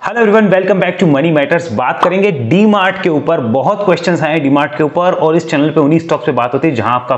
Hello everyone, welcome back to money matters. बात करेंगे D mart के ऊपर। बहुत क्वेश्चंस आए डी मार्ट के ऊपर और इस चैनल पे उन्हीं स्टॉक्स पे बात होती है जहां आपका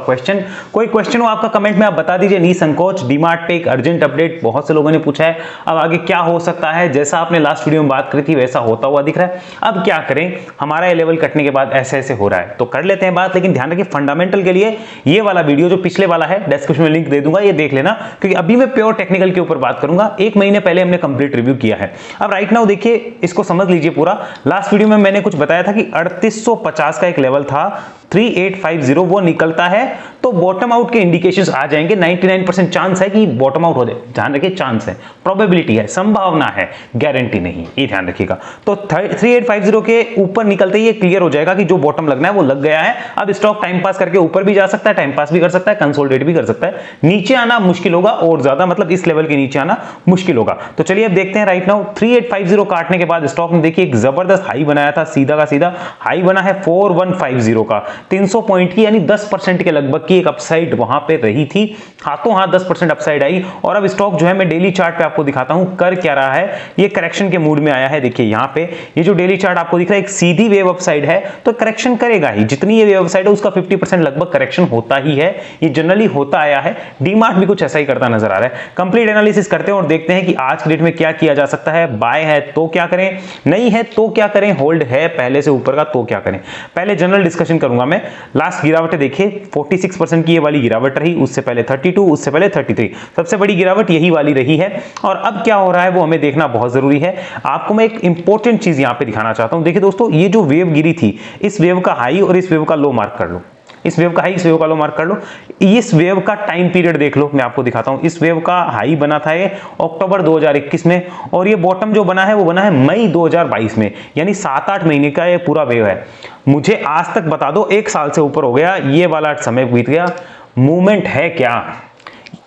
कोई क्वेश्चन हो आपका कमेंट में आप बता दीजिए, नहीं संकोच। डी मार्ट पे एक अर्जेंट अपडेट बहुत से लोगों ने पूछा है, अब आगे क्या हो सकता है। जैसा आपने लास्ट वीडियो में बात करी थी वैसा होता हुआ दिख रहा है। अब क्या करें, हमारा ये लेवल कटने के बाद ऐसे ऐसे हो रहा है तो कर लेते हैं बात, लेकिन ध्यान रखिए फंडामेंटल के लिए ये वाला वीडियो जो पिछले वाला है डिस्क्रिप्शन में लिंक दे दूंगा, ये देख लेना, क्योंकि अभी मैं प्योर टेक्निकल के ऊपर बात करूंगा। एक महीने पहले हमने कंप्लीट रिव्यू किया है। अब राइट नाउ देखिए, इसको समझ लीजिए पूरा। लास्ट वीडियो में मैंने कुछ बताया था कि 3850 का एक लेवल था, 3850 वो निकलता है तो बॉटम आउट के इंडिकेशंस आ जाएंगे। 99% चांस है कि बॉटम आउट हो जाए। ध्यान रखिए, चांस है, प्रोबेबिलिटी है, संभावना है, गारंटी नहीं, ये ध्यान रखिएगा। तो 3850 के ऊपर निकलते ही ये क्लियर हो जाएगा कि जो बॉटम लगना है वो लग गया है। अब स्टॉक टाइम पास करके ऊपर भी जा सकता है, टाइम पास भी कर सकता है, कंसोलिडेट भी कर सकता है। नीचे आना मुश्किल होगा और ज्यादा, मतलब इस लेवल के नीचे आना मुश्किल होगा। तो चलिए अब देखते हैं। राइट नाउ 3850 काटने के बाद स्टॉक ने देखिए एक जबरदस्त हाई बनाया था, सीधा का सीधा हाई बना है 4150 का, 300 पॉइंट की, यानी 10% के लगभग की एक अपसाइड वहां पे रही थी। हाथों हाथ 10% अपसाइड आई। और अब स्टॉक जो है मैं डेली चार्ट पे आपको दिखाता हूं कर क्या रहा है। ये करेक्शन के मूड में आया है। देखिए यहां पे ये जो डेली चार्ट आपको दिख रहा है, एक सीधी वेव अपसाइड है तो करेक्शन करेगा ही। जितनी ये वेव अपसाइड है उसका 50% लगभग करेक्शन होता ही है, ये जनरली होता आया है। डीमार्ट भी कुछ ऐसा ही करता नजर आ रहा है। कंप्लीट एनालिसिस करते हैं और देखते हैं कि आज की डेट में क्या किया जा सकता है। बाय है तो क्या करें, नहीं है तो क्या करें, होल्ड है पहले से ऊपर का तो क्या करें। पहले जनरल डिस्कशन करूंगा मैं। लास्ट गिरावटें देखिए, 46% की ये वाली गिरावट रही, उससे पहले 32, उससे पहले 33, सबसे बड़ी गिरावट यही वाली रही है। और अब क्या हो रहा है वो हमें देखना बहुत जरूरी है। आपको मैं एक इंपॉर्टेंट चीज यहां पे दिखाना चाहता हूं। देखिए दोस्तों, ये जो वेव गिरी थी, इस वेव का हाई और इस वेव का लो मार्क कर लो। इस वेव का हाई, इस वेव का लो मार्क कर लो। इस वेव का टाइम पीरियड देख लो, मैं आपको दिखाता हूं। इस वेव का हाई बना था ये अक्टूबर 2021 में और ये बॉटम जो बना है वो बना है मई 2022 में, यानी 7-8 महीने का ये पूरा वेव है। मुझे आज तक बता दो, 1 साल से ऊपर हो गया, ये वाला समय बीत गया, मूवमेंट है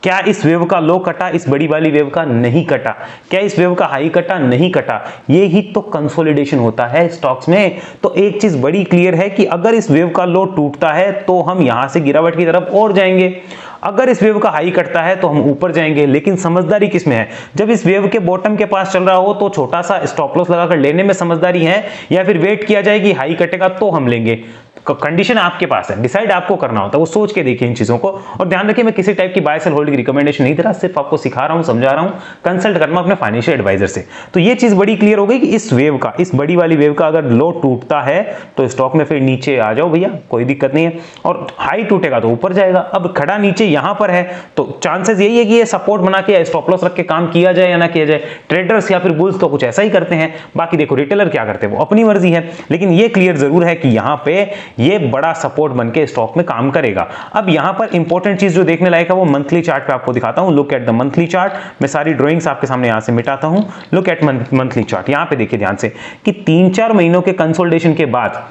क्या इस वेव का लो कटा, इस बड़ी वाली वेव का नहीं कटा? क्या इस वेव का हाई कटा? नहीं कटा। ये ही तो कंसोलिडेशन होता है स्टॉक्स में। तो एक चीज बड़ी क्लियर है कि अगर इस वेव का लो टूटता है तो हम यहां से गिरावट की तरफ और जाएंगे, अगर इस वेव का हाई कटता है तो हम ऊपर जाएंगे। लेकिन समझदारी किसमें है? जब इस वेव के बॉटम के पास चल रहा हो तो छोटा सा स्टॉप लॉस लगाकर लेने में समझदारी है, या फिर वेट किया जाए कि हाई कटेगा तो हम लेंगे। कंडीशन आपके पास है, डिसाइड आपको करना होता है। वो सोच के देखिए इन चीजों को। और ध्यान रखिए, मैं किसी टाइप की बाय सेल होल्ड की रिकमेंडेशन नहीं दे रहा, सिर्फ आपको सिखा रहा हूं, समझा रहा हूं। कंसल्ट करना अपने फाइनेंशियल एडवाइजर से। तो ये चीज बड़ी क्लियर हो गई कि इस वेव का, इस बड़ी वाली वेव का अगर लो टूटता है तो स्टॉक में फिर नीचे आ जाओ भैया, कोई दिक्कत नहीं है। और हाई टूटेगा तो ऊपर जाएगा। अब खड़ा नीचे यहां पर है तो चांसेस यही है कि ये सपोर्ट बना के स्टॉप लॉस रख के काम किया जाए या ना किया जाए। ट्रेडर्स या फिर बुल्स तो कुछ ऐसा ही करते हैं, बाकी देखो रिटेलर क्या करते हैं वो अपनी मर्जी है। लेकिन ये क्लियर जरूर है कि यहां पे ये बड़ा सपोर्ट बन के स्टॉक में काम करेगा। अब यहां पर इंपॉर्टेंट चीज जो देखने लायक है वो मंथली चार्ट पे आपको दिखाता हूं। Look at the monthly chart. मैं सारी ड्राइंग्स आपके सामने यहां से मिटाता हूं। Look at monthly chart. यहां पे देखिए ध्यान से कि 3-4 महीनों के कंसोलिडेशन के बाद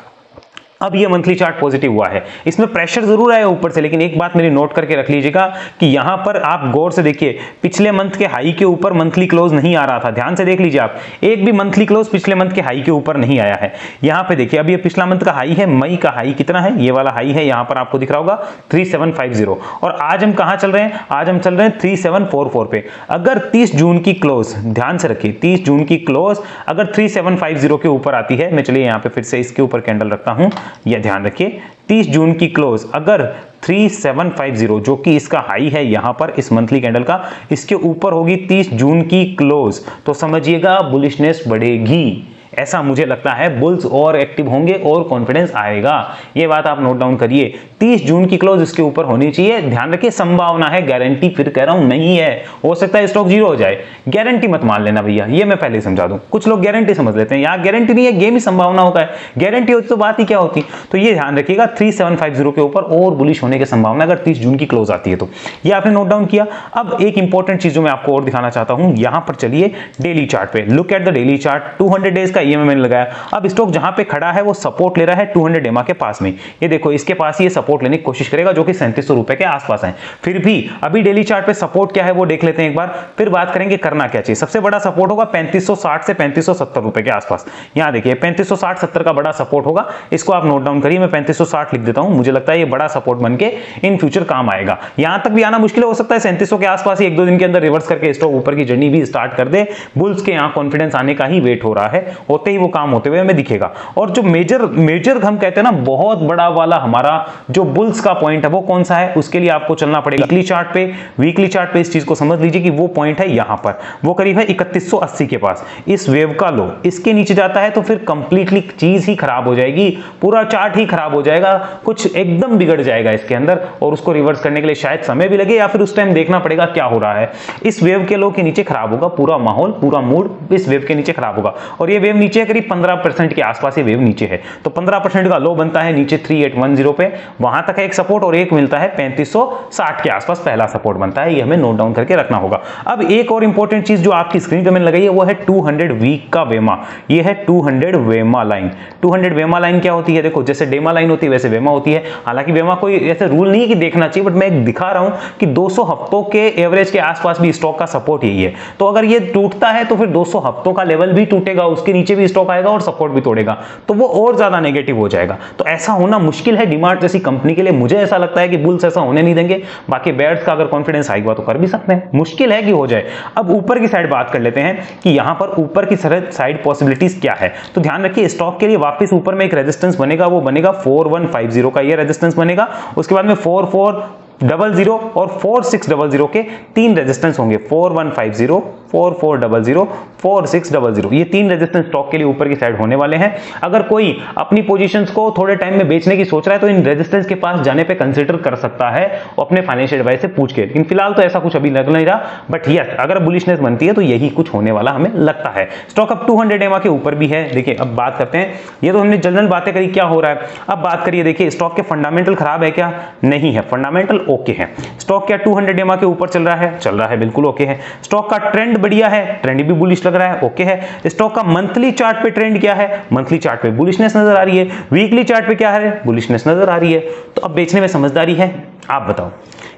अब ये मंथली चार्ट पॉजिटिव हुआ है। इसमें प्रेशर जरूर आया ऊपर से, लेकिन एक बात मेरी नोट करके रख लीजिएगा कि यहां पर आप गौर से देखिए, पिछले मंथ के हाई के ऊपर मंथली क्लोज नहीं आ रहा था। ध्यान से देख लीजिए आप, एक भी मंथली क्लोज पिछले मंथ के हाई के ऊपर नहीं आया है। यहां पे देखिए, अब ये पिछला मंथ का हाई है, मई का हाई कितना है, ये वाला हाई है, यहां पर आपको दिख रहा होगा 3750। और आज हम कहां चल रहे हैं? आज हम चल रहे हैं 3744 पे। अगर 30 जून की क्लोज, ध्यान से रखिए, 30 जून की क्लोज अगर 3750 के ऊपर आती है, मैं चलिए यहां पे फिर से इसके ऊपर कैंडल रखता हूं, यह ध्यान रखिए, 30 जून की क्लोज अगर 3750 जो कि इसका हाई है यहां पर इस मंथली कैंडल का, इसके ऊपर होगी 30 जून की क्लोज, तो समझिएगा बुलिशनेस बढ़ेगी। ऐसा मुझे लगता है, बुल्स और एक्टिव होंगे और कॉन्फिडेंस आएगा। ये बात आप नोट डाउन करिए। 30 जून की क्लोज इसके ऊपर होनी चाहिए। ध्यान रखिए, संभावना है, गारंटी फिर कह रहा हूं नहीं है। हो सकता है स्टॉक जीरो हो जाए, गारंटी मत मान लेना भैया, ये मैं पहले समझा दूं। कुछ लोग गारंटी समझ लेते हैं, यहां गारंटी नहीं है, गेम ही संभावना होता है। गारंटी होती तो बात ही क्या होती। तो ये ध्यान रखिएगा, 3750 के ऊपर और बुलिश होने की संभावना अगर 30 जून की क्लोज आती है तो। ये आपने नोट डाउन किया। अब एक इंपॉर्टेंट चीज जो मैं आपको और दिखाना चाहता हूं, यहां पर चलिए डेली चार्ट पे। Look at the daily chart. 200 days का का ईएमए मैंने लगाया। अब स्टॉक जहां पे खड़ा है वो सपोर्ट ले रहा है 200 EMA के पास में। ये देखो इसके पास ये सपोर्ट लेने की कोशिश करेगा जो कि 3700 रुपए के आसपास है। फिर भी अभी डेली चार्ट पे सपोर्ट क्या है वो देख लेते हैं एक बार, फिर बात करेंगे करना क्या चाहिए। सबसे बड़ा सपोर्ट होगा 3560 से 3570 रुपए के आसपास। यहां देखिए 3560-70 का बड़ा सपोर्ट होगा, इसको आप नोट डाउन करिए, मैं 3560 लिख देता हूं। मुझे लगता है ये बड़ा सपोर्ट बन के इन फ्यूचर काम आएगा। यहां तक भी आना मुश्किल हो सकता है 3700 के आसपास ही एक दो दिन के अंदर रिवर्स करके स्टॉक ऊपर की जर्नी भी स्टार्ट कर दे। बुल्स के यहां कॉन्फिडेंस आने का ही वेट हो रहा है, होते ही वो काम होते हुए हमें दिखेगा। और जो मेजर हम कहते हैं ना बहुत बड़ा वाला हमारा जो बुल्स का पॉइंट है वो कौन सा है, उसके लिए आपको चलना पड़ेगा वीकली चार्ट पे इस चीज को समझ लीजिए कि वो पॉइंट है यहां पर, वो करीब है 3180 के पास। इस वेव का लो इसके नीचे जाता है तो फिर कंप्लीटली चीज ही खराब हो जाएगी, पूरा चार्ट ही खराब हो जाएगा, कुछ एकदम बिगड़ जाएगा इसके अंदर। और उसको रिवर्स करने के लिए शायद समय भी लगे या फिर उस टाइम देखना पड़ेगा क्या हो रहा है। इस वेव के लो के नीचे खराब होगा पूरा माहौल, पूरा मूड इस वेव के नीचे खराब होगा। और ये वेव नीचे करीब 15% के आसपास ये वेव नीचे है, तो 15% का लो बनता है नीचे 3810 पे, वहां तक है एक सपोर्ट, और एक मिलता है 3560 के आसपास पहला सपोर्ट बनता है। ये हमें नोट डाउन करके रखना होगा। अब एक और इंपॉर्टेंट चीज जो आपकी स्क्रीन पे मैंने लगाई है वो है 200 वीक का वेमा। ये है 200 वेमा लाइन। 200 वेमा लाइन क्या होती है, देखो जैसे डेमा लाइन होती है वैसे वेमा होती है। हालांकि वेमा कोई ऐसे रूल नहीं है कि देखना चाहिए, बट मैं एक दिखा रहा हूं कि 200 हफ्तों के एवरेज के आसपास भी स्टॉक का सपोर्ट यही है। तो अगर ये टूटता है तो फिर 200 हफ्तों का लेवल भी टूटेगा, उसके नीचे भी स्टॉक आएगा और सपोर्ट भी तोड़ेगा, तो वो और ज्यादा नेगेटिव हो जाएगा। तो ऐसा होना मुश्किल है डीमार्ट जैसी कंपनी के लिए। मुझे ऐसा लगता है कि बुल्स ऐसा होने नहीं देंगे, बाकी बेयर्स का अगर कॉन्फिडेंस आएगा तो कर भी सकते हैं, मुश्किल है कि हो जाए। अब ऊपर की साइड बात कर लेते हैं कि यहां पर ऊपर की साइड पॉसिबिलिटीज क्या है। तो ध्यान रखिए स्टॉक के लिए वापस ऊपर में एक रेजिस्टेंस बनेगा, वो बनेगा 4150 का, ये रेजिस्टेंस बनेगा। उसके बाद में 4400 और 4600 के तीन रेजिस्टेंस होंगे, 4150, 4400, 4600। ये तीन रेजिस्टेंस स्टॉक के लिए ऊपर की साइड होने वाले हैं। अगर कोई अपनी पोजीशंस को थोड़े टाइम में बेचने की सोच रहा है तो इन रेजिस्टेंस के पास जाने पे कंसीडर कर सकता है अपने फाइनेंशियल एडवाइस से पूछ के। लेकिन फिलहाल तो ऐसा कुछ अभी लग नहीं रहा, बट यस अगर बुलिशनेस बनती है तो यही कुछ होने वाला हमें लगता है। स्टॉक अब 200 EMA के ऊपर भी है। देखिए अब बात करते हैं, ये तो हमने जनरल बातें करी क्या हो रहा है। अब बात करिए, देखिए स्टॉक के फंडामेंटल खराब है क्या, नहीं है, फंडामेंटल ओके है। स्टॉक क्या 200 EMA के ऊपर चल रहा है, बिल्कुल ओके है। स्टॉक का ट्रेंड बढ़िया है, ट्रेंड भी बुलिश लग रहा है, ओके है। स्टॉक का मंथली चार्ट पे ट्रेंड क्या है, मंथली चार्ट पे बुलिशनेस नजर आ रही है। वीकली चार्ट पे क्या है, बुलिशनेस नजर आ रही है। तो अब बेचने में समझदारी है, आप बताओ।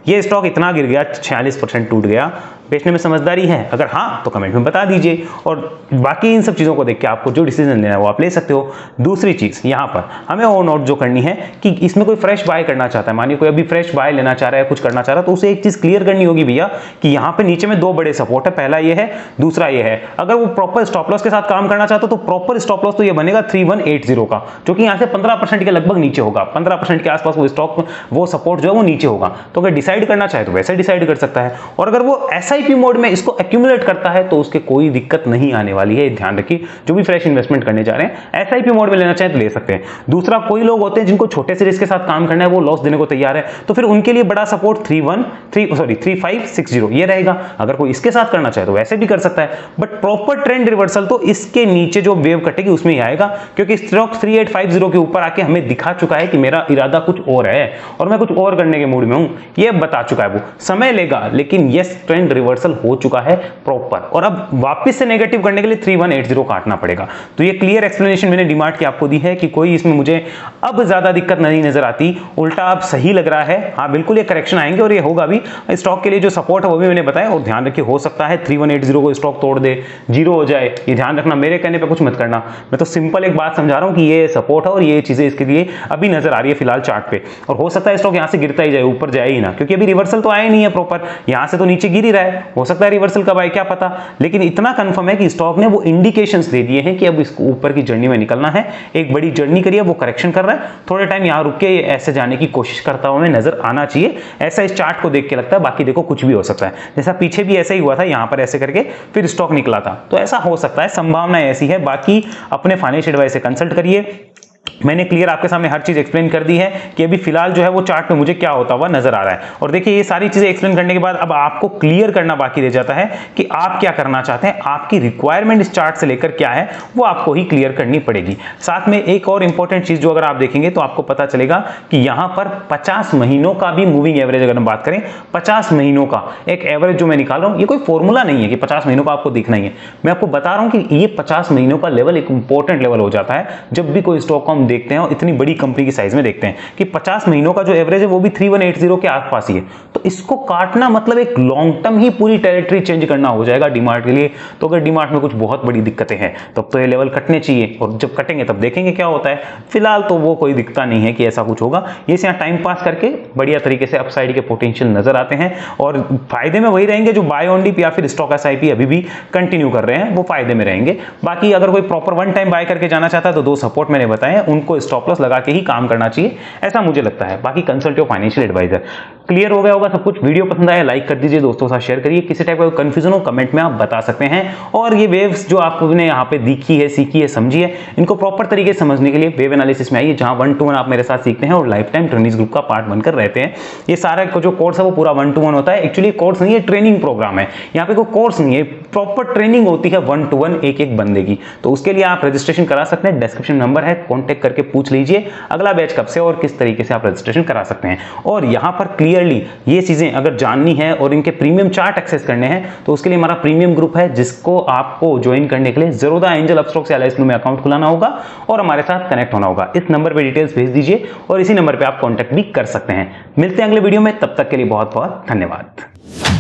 ये स्टॉक इतना गिर गया, 46% टूट गया, बेचने में समझदारी है? अगर हाँ तो कमेंट में बता दीजिए। और बाकी इन सब चीज़ों को देख के आपको जो डिसीजन लेना है वो आप ले सकते हो। दूसरी चीज़ यहाँ पर हमें और नोट जो करनी है कि इसमें कोई फ्रेश बाय करना चाहता है, मानिए कोई अभी फ्रेश बाय लेना चाह रहा है, कुछ करना चाह रहा है, तो उसे एक चीज़ क्लियर करनी होगी भैया कि यहाँ पे नीचे में दो बड़े सपोर्ट है, पहला ये है, दूसरा ये है। अगर वो प्रॉपर स्टॉप लॉस के साथ काम करना चाहता तो प्रॉपर स्टॉप लॉस तो ये बनेगा 3180 का, जो कि यहाँ से 15% के लगभग नीचे होगा, 15% के आसपास वो स्टॉक वो सपोर्ट जो है वो नीचे होगा। तो अगर डिसाइड करना चाहे तो वैसे डिसाइड कर सकता है। और अगर वो SIP मोड में इसको एक्यूमुलेट करता है तो उसके कोई दिक्कत नहीं आने वाली है, ध्यान रखिए। जो भी फ्रेश इन्वेस्टमेंट करने जा रहे हैं SIP मोड में लेना चाहे तो ले सकते हैं। दूसरा, कोई लोग होते हैं जिनको छोटे से रिस्क के साथ काम करना है, वो लॉस देने को तैयार है, तो फिर उनके लिए बड़ा सपोर्ट 3560 ये रहेगा। अगर कोई इसके साथ करना चाहे तो वैसे भी कर सकता है, बट प्रॉपर ट्रेंड रिवर्सल तो इसके नीचे जो वेव कटेगी उसमें ही आएगा, क्योंकि स्टॉक 3850 के ऊपर आके हमें दिखा चुका है कि मेरा इरादा कुछ और है और मैं कुछ और करने के मूड में हूं, ये बता चुका है। वो समय लेगा लेकिन यस ट्रेंड रिवर्सल हो चुका है प्रॉपर, और अब वापस से नेगेटिव करने के लिए 3180 काटना पड़ेगा। तो ये क्लियर एक्सप्लेनेशन मैंने डीमार्ट की आपको दी है कि कोई इसमें मुझे अब ज्यादा दिक्कत नहीं नजर आती, उल्टा अब सही लग रहा है। हाँ बिल्कुल ये करेक्शन आएंगे और ये होगा भी। स्टॉक के लिए जो सपोर्ट है वो भी मैंने बताया, और ध्यान रखिए हो सकता है 3180 को स्टॉक तोड़ दे, जीरो हो जाए, ये ध्यान रखना। मेरे कहने पे कुछ मत करना, मैं तो सिंपल एक बात समझा रहा हूं कि ये सपोर्ट है और ये चीजें इसके लिए अभी नजर आ रही है फिलहाल चार्ट पे, और हो सकता है स्टॉक यहां से गिरता ही जाए, ऊपर जाए ही ना, क्योंकि अभी रिवर्सल तो आया नहीं है प्रॉपर, यहां से तो नीचे गिर ही रहा है। हो सकता है रिवर्सल कब आए क्या पता, लेकिन इतना कंफर्म है कि स्टॉक ने वो इंडिकेशंस दे दिए हैं कि अब इसको ऊपर की जर्नी में निकलना है। एक बड़ी जर्नी करिए, वो करेक्शन कर रहा है, थोड़े टाइम यहां रुक के ऐसे जाने की कोशिश करता हुआ हमें नजर आना चाहिए, ऐसा इस चार्ट को देख के लगता है। बाकी देखो कुछ भी हो सकता है, जैसा पीछे भी ऐसा ही हुआ था, यहां पर ऐसे करके फिर स्टॉक निकला था, तो ऐसा हो सकता है, संभावना ऐसी है। बाकी अपने फाइनेंशियल एडवाइस से कंसल्ट करिए। मैंने क्लियर आपके सामने हर चीज एक्सप्लेन कर दी है कि अभी फिलहाल जो है वो चार्ट पे मुझे क्या होता हुआ नजर आ रहा है। और देखिए ये सारी चीजें एक्सप्लेन करने के बाद अब आपको क्लियर करना बाकी रह जाता है कि आप क्या करना चाहते हैं, आपकी रिक्वायरमेंट इस चार्ट से लेकर क्या है वो आपको ही क्लियर करनी पड़ेगी। साथ में एक और इंपॉर्टेंट चीज जो अगर आप देखेंगे तो आपको पता चलेगा कि यहां पर 50 महीनों का भी मूविंग एवरेज अगर हम बात करें, 50 महीनों का एक एवरेज जो मैं निकाल रहा हूं, ये कोई फॉर्मूला नहीं है कि 50 महीनों का आपको देखना ही है। मैं आपको बता रहा हूं कि ये 50 महीनों का लेवल एक इंपॉर्टेंट लेवल हो जाता है जब भी कोई स्टॉक को हम देखते हैं और इतनी बड़ी कंपनी की साइज में देखते हैं कि 50 महीनों का जो एवरेज है वो भी 3180 के आसपास ही है। तो इसको काटना मतलब एक लॉन्ग टर्म ही पूरी टेरिटरी चेंज करना हो जाएगा डीमार्ट के लिए। तो अगर डीमार्ट में कुछ बहुत बड़ी दिक्कतें हैं तब तो ये लेवल कटने चाहिए, और जब कटेंगे तब देखेंगे क्या होता है। फिलहाल तो वो कोई दिखता नहीं है कि ऐसा कुछ होगा। ये यहाँ टाइम पास करके बढ़िया तरीके से अपसाइड के पोटेंशियल नजर आते हैं और फायदे में वही रहेंगे जो बाय ऑन डिप या फिर स्टॉक एसआईपी अभी भी कंटिन्यू कर रहे हैं, वो फायदे में रहेंगे। बाकी अगर कोई प्रॉपर वन टाइम बाय करके जाना चाहता है तो 2 सपोर्ट मैंने बताए हैं, उनको स्टॉप लॉस लगा के ही काम करना चाहिए, ऐसा मुझे लगता है। बाकी consult your financial advisor. Clear हो गया होगा सब कुछ। वीडियो पसंद आया लाइक कर दीजिए, दोस्तों के साथ शेयर करिए। किसी टाइप का कंफ्यूजन हो कमेंट में आप बता सकते हैं। और ये वेव्स जो आपने यहाँ पे देखी है, सीखी है, समझी है, इनको प्रॉपर तरीके से समझने के लिए वेव एनालिसिस में आइए, जहां 1 to 1 आप मेरे साथ सीखते हैं और लाइफ टाइम ट्रेनिंग ग्रुप का पार्ट बनकर रहते हैं। ये सारा जो कोर्स है वो पूरा 1 to 1 होता है। एक्चुअली कोर्स नहीं है, ट्रेनिंग प्रोग्राम है। यहाँ पे कोई कोर्स नहीं है, प्रॉपर ट्रेनिंग होती है 1 to 1 एक बंदे की। तो उसके लिए आप रजिस्ट्रेशन करा सकते हैं, डिस्क्रिप्शन नंबर है, कॉन्टेक्ट करके पूछ लीजिए अगला बैच कब से और किस तरीके से आप रजिस्ट्रेशन करा सकते हैं। और यहाँ पर क्लियरली ये चीजें अगर जाननी है और इनके प्रीमियम चार्ट एक्सेस करने हैं तो उसके लिए हमारा प्रीमियम ग्रुप है, जिसको आपको ज्वाइन करने के लिए ज़रूरत एंजल अपस्टॉक्स या LIC में अकाउंट खुलाना होगा और हमारे साथ कनेक्ट होना होगा। इस नंबर पे डिटेल्स भेज दीजिए और इसी नंबर पे आप कांटेक्ट भी कर सकते हैं। मिलते हैं अगले वीडियो में, तब तक के लिए बहुत बहुत धन्यवाद।